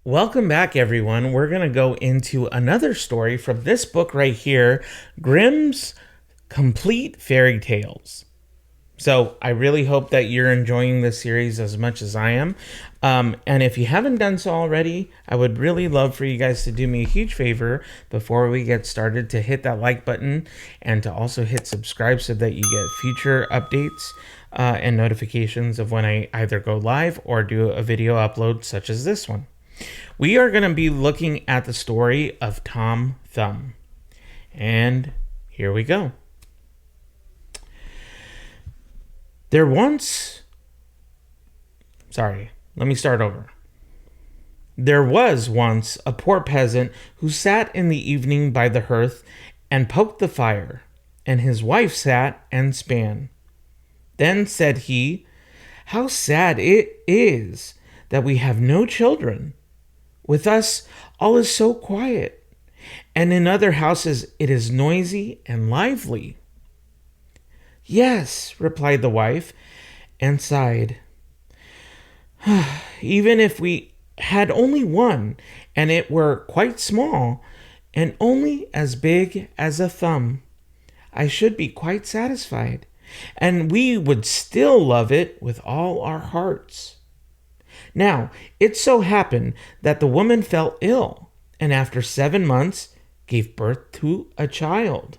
Welcome back, everyone. We're going to go into another story from this book right here, Grimm's Complete Fairy Tales. So I really hope that you're enjoying this series as much as I am. And if you haven't done so already, I would really love for you guys to do me a huge favor before we get started to hit that like button and to also hit subscribe so that you get future updates and notifications of when I either go live or do a video upload such as this one. We are going to be looking at the story of Tom Thumb. And here we go. Let me start over. There was once a poor peasant who sat in the evening by the hearth and poked the fire, and his wife sat and span. Then said he, "How sad it is that we have no children. With us, all is so quiet, and in other houses it is noisy and lively." "Yes," replied the wife, and sighed. "Even if we had only one, and it were quite small, and only as big as a thumb, I should be quite satisfied, and we would still love it with all our hearts." Now, it so happened that the woman fell ill, and after 7 months gave birth to a child.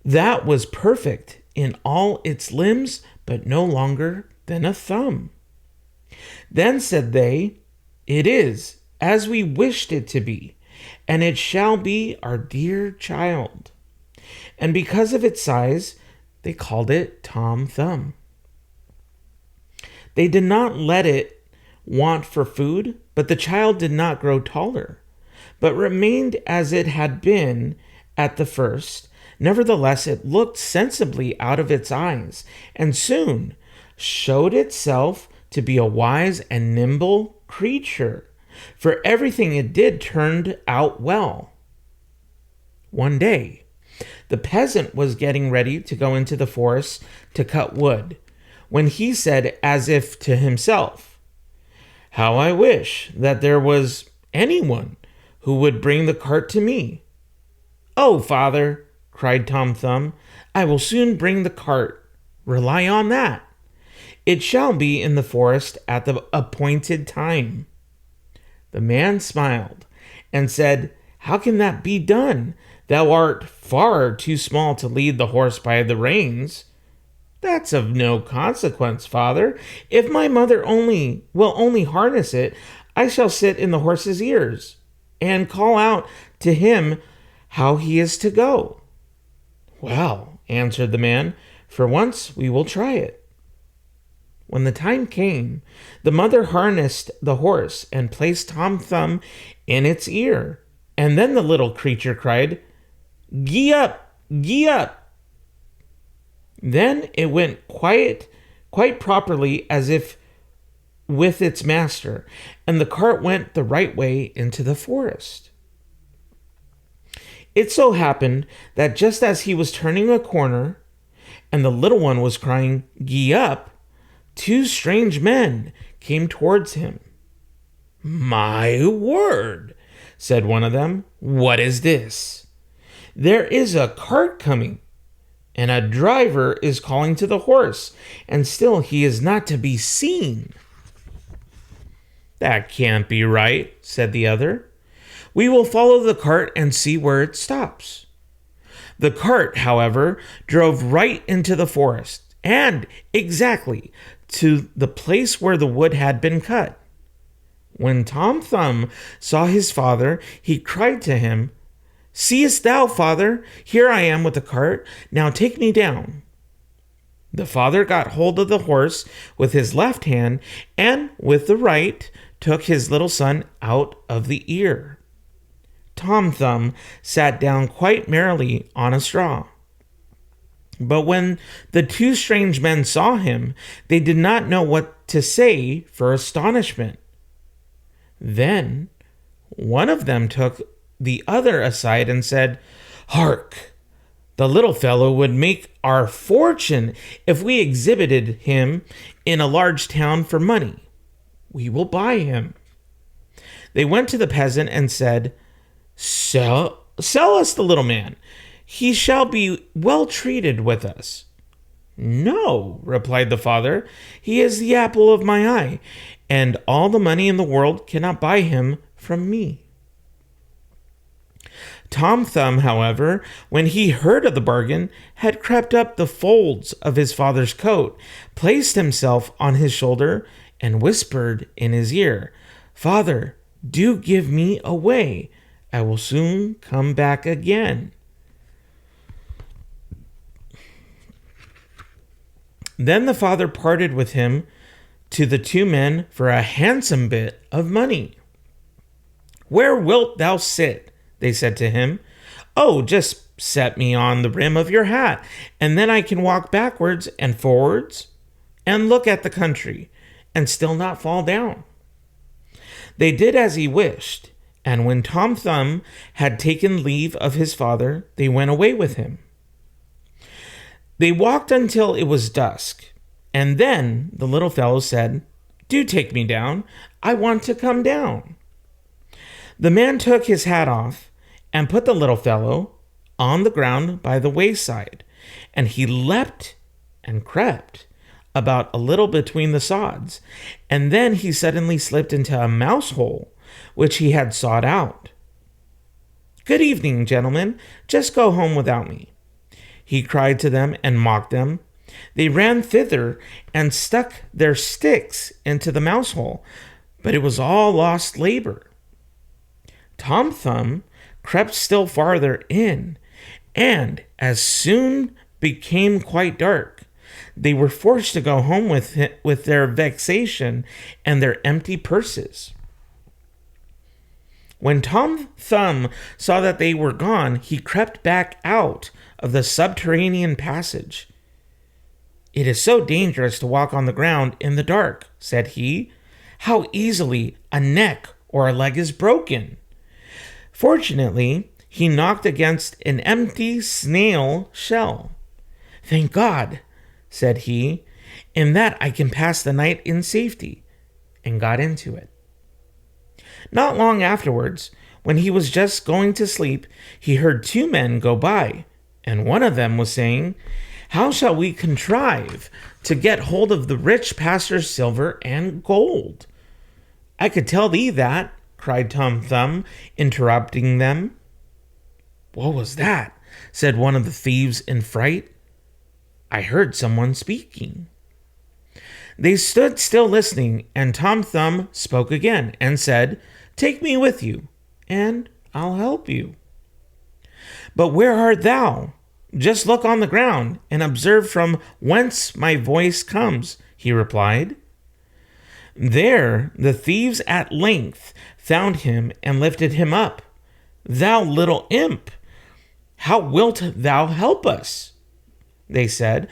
That was perfect in all its limbs, but no longer than a thumb. Then said they, "It is as we wished it to be, and it shall be our dear child." And because of its size, they called it Tom Thumb. They did not let it want for food, but the child did not grow taller, but remained as it had been at the first. Nevertheless, it looked sensibly out of its eyes, and soon showed itself to be a wise and nimble creature, for everything it did turned out well. One day, the peasant was getting ready to go into the forest to cut wood, when he said, as if to himself, "How I wish that there was anyone who would bring the cart to me." "Oh, father," cried Tom Thumb, "I will soon bring the cart. Rely on that. It shall be in the forest at the appointed time." The man smiled and said, "How can that be done? Thou art far too small to lead the horse by the reins." "That's of no consequence, father. If my mother will only harness it, I shall sit in the horse's ears and call out to him how he is to go." "Well," answered the man, "for once we will try it." When the time came, the mother harnessed the horse and placed Tom Thumb in its ear, and then the little creature cried, "Gee up, gee up." Then it went quite properly as if with its master, and the cart went the right way into the forest. It so happened that just as he was turning a corner, and the little one was crying, "Gee up," 2 strange men came towards him. "My word," said one of them, "what is this? There is a cart coming, and a driver is calling to the horse, and still he is not to be seen." "That can't be right," said the other. "We will follow the cart and see where it stops." The cart, however, drove right into the forest, and exactly to the place where the wood had been cut. When Tom Thumb saw his father, he cried to him, "Seest thou, father? Here I am with the cart. Now take me down." The father got hold of the horse with his left hand, and with the right took his little son out of the ear. Tom Thumb sat down quite merrily on a straw. But when the 2 strange men saw him, they did not know what to say for astonishment. Then one of them took the other aside and said, "Hark! The little fellow would make our fortune if we exhibited him in a large town for money. We will buy him." They went to the peasant and said, Sell us the little man. He shall be well treated with us. No, replied the father, he is the apple of my eye, and all the money in the world cannot buy him from me. Tom Thumb, however, when he heard of the bargain, had crept up the folds of his father's coat, placed himself on his shoulder, and whispered in his ear, Father, do give me away. I will soon come back again. Then the father parted with him to the two men for a handsome bit of money. Where wilt thou sit? They said to him. Oh, just set me on the rim of your hat, and then I can walk backwards and forwards and look at the country and still not fall down. They did as he wished, and when Tom Thumb had taken leave of his father, they went away with him. They walked until it was dusk, and then the little fellow said, Do take me down. I want to come down. The man took his hat off and put the little fellow on the ground by the wayside, and he leapt and crept about a little between the sods, and then he suddenly slipped into a mouse hole, which he had sawed out. Good evening, gentlemen. Just go home without me, he cried to them and mocked them. They ran thither and stuck their sticks into the mouse hole, but it was all lost labor. Tom Thumb crept still farther in, and as soon became quite dark, they were forced to go home with their vexation and their empty purses. When Tom Thumb saw that they were gone, he crept back out of the subterranean passage. It is so dangerous to walk on the ground in the dark, said he. How easily a neck or a leg is broken. Fortunately, he knocked against an empty snail shell. Thank God, said he, in that I can pass the night in safety, and got into it. Not long afterwards, when he was just going to sleep, he heard two men go by, and one of them was saying, How shall we contrive to get hold of the rich pastor's silver and gold? I could tell thee that, cried Tom Thumb, interrupting them. What was that? Said one of the thieves in fright. I heard someone speaking. They stood still listening, and Tom Thumb spoke again and said, Take me with you, and I'll help you. But where art thou? Just look on the ground and observe from whence my voice comes, he replied. There the thieves at length found him and lifted him up. Thou little imp, how wilt thou help us? They said.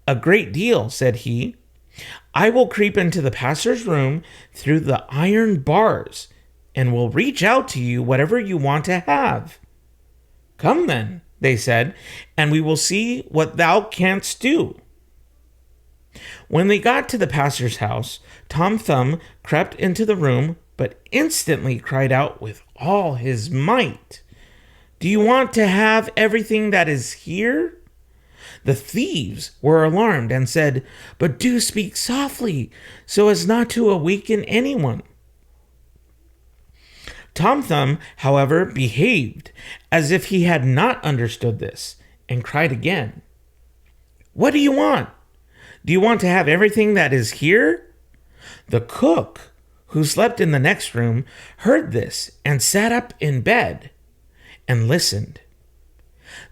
A great deal, said he. I will creep into the pastor's room through the iron bars, and will reach out to you whatever you want to have. Come then, they said, and we will see what thou canst do. When they got to the pastor's house, Tom Thumb crept into the room, but instantly cried out with all his might, Do you want to have everything that is here? The thieves were alarmed and said, But do speak softly, so as not to awaken anyone. Tom Thumb, however, behaved as if he had not understood this, and cried again, What do you want? Do you want to have everything that is here? The cook, who slept in the next room, heard this and sat up in bed and listened.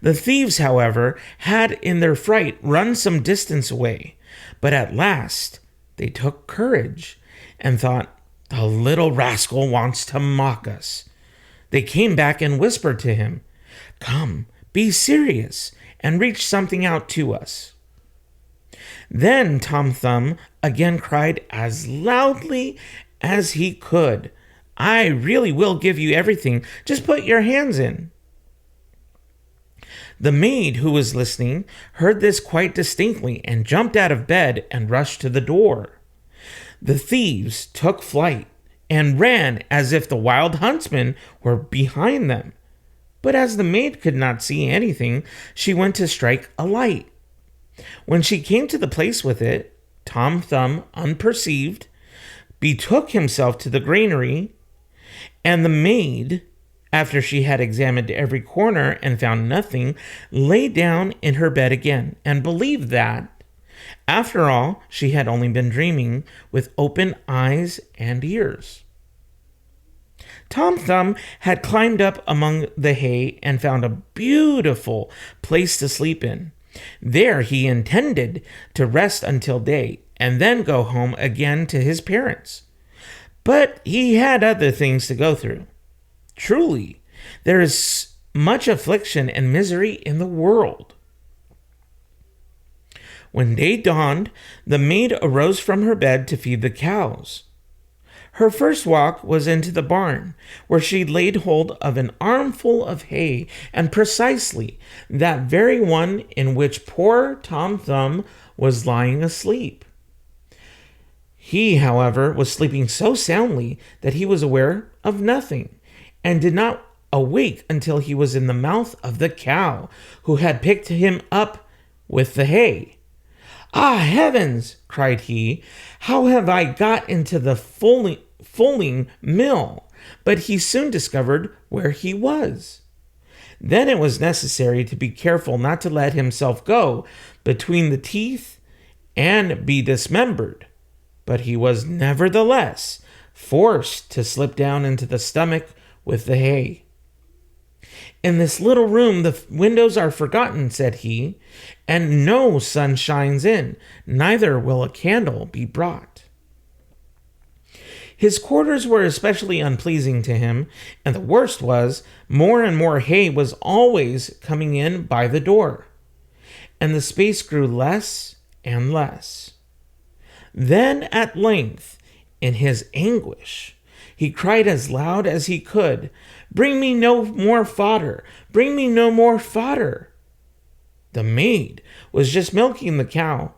The thieves, however, had in their fright run some distance away, but at last they took courage and thought, The little rascal wants to mock us. They came back and whispered to him, Come, be serious, and reach something out to us. Then Tom Thumb again cried as loudly as he could, I really will give you everything. Just put your hands in. The maid, who was listening, heard this quite distinctly and jumped out of bed and rushed to the door. The thieves took flight and ran as if the wild huntsmen were behind them. But as the maid could not see anything, she went to strike a light. When she came to the place with it, Tom Thumb, unperceived, betook himself to the granary, and the maid, after she had examined every corner and found nothing, lay down in her bed again, and believed that, after all, she had only been dreaming with open eyes and ears. Tom Thumb had climbed up among the hay and found a beautiful place to sleep in. There he intended to rest until day and then go home again to his parents. But he had other things to go through. Truly, there is much affliction and misery in the world. When day dawned, the maid arose from her bed to feed the cows. Her first walk was into the barn, where she laid hold of an armful of hay, and precisely that very one in which poor Tom Thumb was lying asleep. He, however, was sleeping so soundly that he was aware of nothing, and did not awake until he was in the mouth of the cow, who had picked him up with the hay. "Ah, heavens!" cried he, "how have I got into the fulling mill?" But he soon discovered where he was. Then it was necessary to be careful not to let himself go between the teeth and be dismembered. But he was nevertheless forced to slip down into the stomach with the hay. "In this little room the windows are forgotten," said he, "and no sun shines in, neither will a candle be brought." His quarters were especially unpleasing to him, and the worst was, more and more hay was always coming in by the door, and the space grew less and less. Then at length, in his anguish, he cried as loud as he could, "Bring me no more fodder! Bring me no more fodder!" The maid was just milking the cow,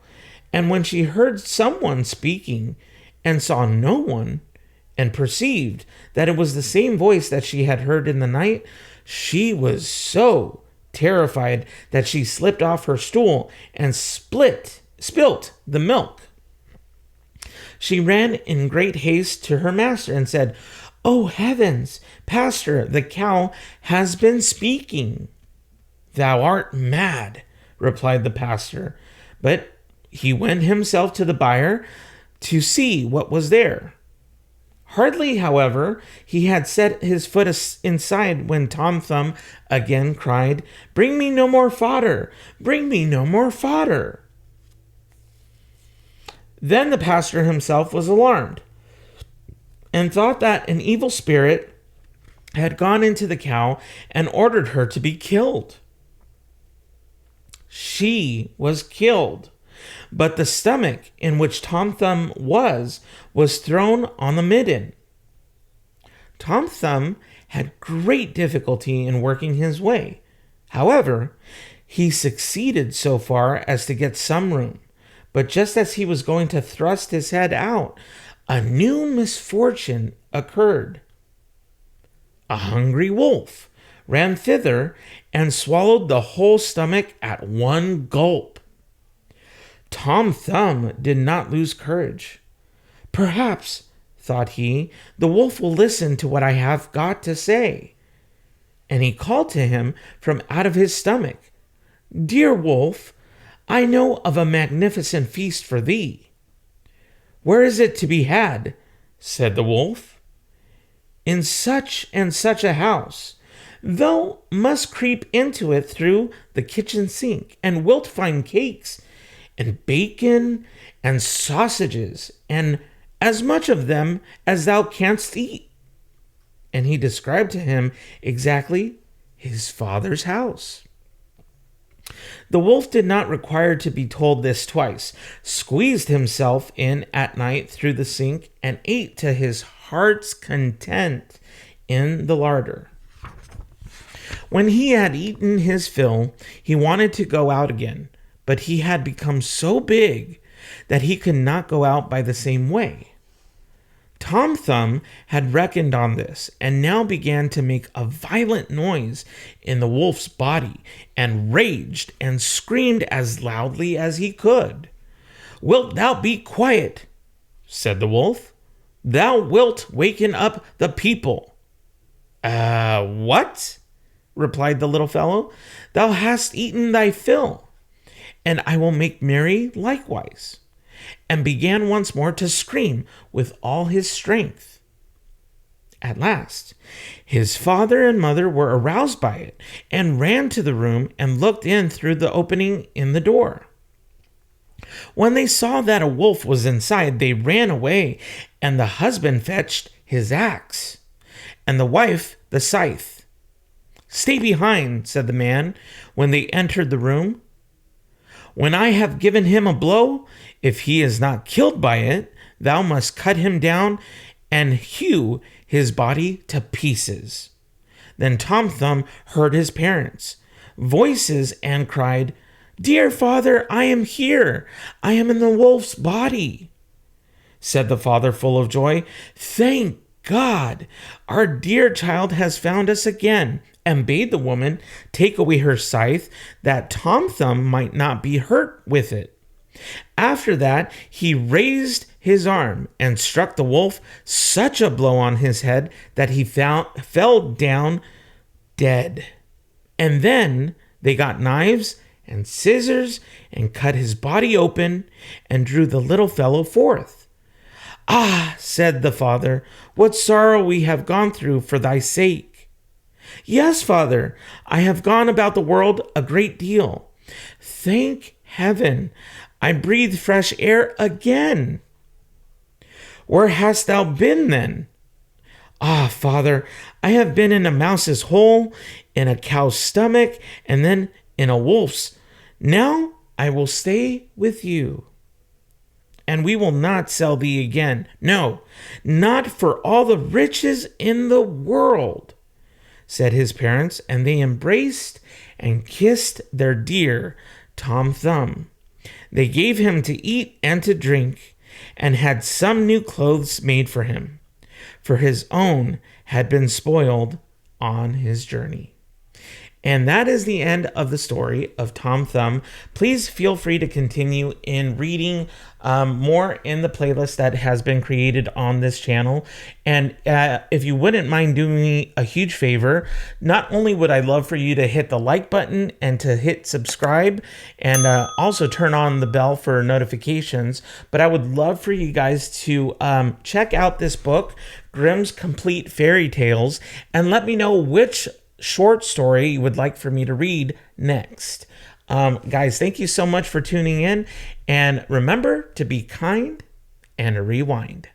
and when she heard someone speaking and saw no one, and perceived that it was the same voice that she had heard in the night, she was so terrified that she slipped off her stool and spilt the milk. She ran in great haste to her master and said, "Oh heavens, pastor, the cow has been speaking." "Thou art mad," replied the pastor, but he went himself to the byre to see what was there. Hardly, however, he had set his foot inside when Tom Thumb again cried, "Bring me no more fodder! Bring me no more fodder!" Then the pastor himself was alarmed, and thought that an evil spirit had gone into the cow and ordered her to be killed. She was killed, but the stomach in which Tom Thumb was thrown on the midden. Tom Thumb had great difficulty in working his way. However, he succeeded so far as to get some room, but just as he was going to thrust his head out, a new misfortune occurred. A hungry wolf ran thither and swallowed the whole stomach at one gulp. Tom Thumb did not lose courage. "Perhaps," thought he, "the wolf will listen to what I have got to say." And he called to him from out of his stomach, "Dear wolf, I know of a magnificent feast for thee." "Where is it to be had?" said the wolf. "In such and such a house. Thou must creep into it through the kitchen sink, and wilt find cakes and bacon and sausages, and as much of them as thou canst eat." And he described to him exactly his father's house. The wolf did not require to be told this twice, squeezed himself in at night through the sink, and ate to his heart's content in the larder. When he had eaten his fill, he wanted to go out again, but he had become so big that he could not go out by the same way. Tom Thumb had reckoned on this and now began to make a violent noise in the wolf's body and raged and screamed as loudly as he could. "Wilt thou be quiet?" said the wolf. "Thou wilt waken up the people." What?" replied the little fellow. "Thou hast eaten thy fill, and I will make merry likewise," and began once more to scream with all his strength. At last, his father and mother were aroused by it and ran to the room and looked in through the opening in the door. When they saw that a wolf was inside, they ran away, and the husband fetched his axe, and the wife the scythe. "Stay behind," said the man when they entered the room. "When I have given him a blow, if he is not killed by it, thou must cut him down and hew his body to pieces." Then Tom Thumb heard his parents' voices and cried, "Dear father, I am here. I am in the wolf's body." Said the father, full of joy, "Thank God, our dear child has found us again," and bade the woman take away her scythe that Tom Thumb might not be hurt with it. After that, he raised his arm and struck the wolf such a blow on his head that he fell down dead. And then they got knives and scissors and cut his body open and drew the little fellow forth. "Ah," said the father, "what sorrow we have gone through for thy sake." "Yes, father, I have gone about the world a great deal. Thank heaven, I breathe fresh air again." "Where hast thou been then?" "Ah, father, I have been in a mouse's hole, in a cow's stomach, and then in a wolf's. Now I will stay with you, and we will not sell thee again. No, not for all the riches in the world," said his parents, and they embraced and kissed their dear Tom Thumb. They gave him to eat and to drink, and had some new clothes made for him, for his own had been spoiled on his journey. And that is the end of the story of Tom Thumb. Please feel free to continue in reading more in the playlist that has been created on this channel. And if you wouldn't mind doing me a huge favor, not only would I love for you to hit the like button and to hit subscribe and also turn on the bell for notifications, but I would love for you guys to check out this book, Grimm's Complete Fairy Tales, and let me know which short story you would like for me to read next. Guys, thank you so much for tuning in, and remember to be kind and rewind.